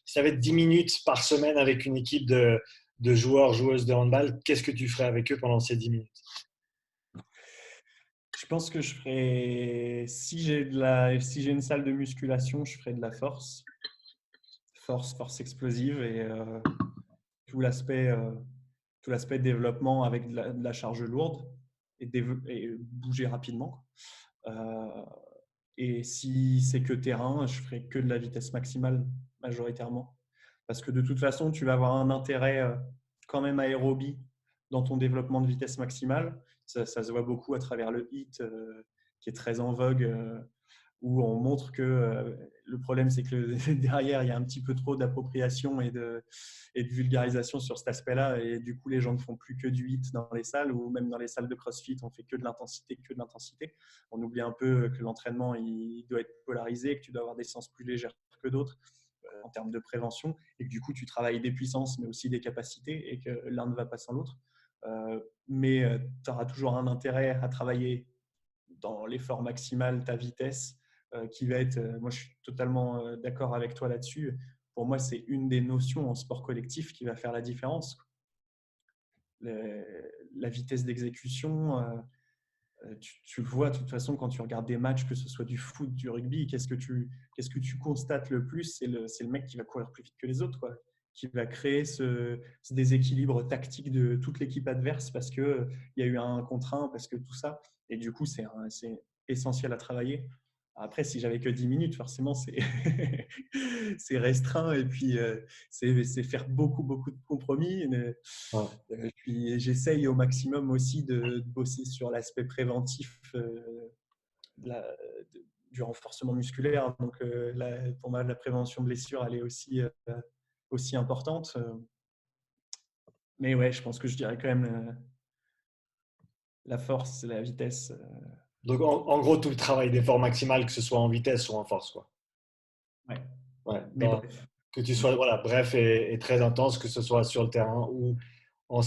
si tu avais 10 minutes par semaine avec une équipe de joueurs, joueuses de handball, qu'est-ce que tu ferais avec eux pendant ces 10 minutes? Je pense que je ferais, si j'ai une salle de musculation, je ferais de la force explosive et tout l'aspect euh, tout l'aspect développement avec de la charge lourde et bouger rapidement. Euh, et si c'est que terrain, je ferais que de la vitesse maximale majoritairement. Parce que de toute façon, tu vas avoir un intérêt quand même aérobie dans ton développement de vitesse maximale. Ça se voit beaucoup à travers le HIIT qui est très en vogue, où on montre que le problème, c'est que derrière, il y a un petit peu trop d'appropriation et de vulgarisation sur cet aspect-là. Et du coup, les gens ne font plus que du HIIT dans les salles ou même dans les salles de CrossFit, on fait que de l'intensité, que de l'intensité. On oublie un peu que l'entraînement, il doit être polarisé, que tu dois avoir des séances plus légères que d'autres en termes de prévention et que du coup, tu travailles des puissances, mais aussi des capacités et que l'un ne va pas sans l'autre. Mais tu auras toujours un intérêt à travailler dans l'effort maximal, ta vitesse, qui va être, moi je suis totalement d'accord avec toi là-dessus. Pour moi, c'est une des notions en sport collectif qui va faire la différence. La vitesse d'exécution, tu le vois de toute façon quand tu regardes des matchs, que ce soit du foot, du rugby, qu'est-ce que tu constates le plus? C'est le mec qui va courir plus vite que les autres, quoi, qui va créer ce déséquilibre tactique de toute l'équipe adverse parce qu'il y a eu un contre un, parce que tout ça. Et du coup, c'est essentiel à travailler. Après, si j'avais que 10 minutes, forcément, c'est c'est restreint et puis c'est faire beaucoup de compromis. Ouais. Puis j'essaye au maximum aussi de bosser sur l'aspect préventif de la- du renforcement musculaire. Donc pour moi, la prévention de blessure, elle est aussi importante. Mais ouais, je pense que je dirais quand même la force, la vitesse. Donc, en gros, tout le travail d'effort maximal, que ce soit en vitesse ou en force, quoi. Ouais. Ouais, Mais bref. que tu sois, voilà, bref et très intense, que ce soit sur le terrain ou en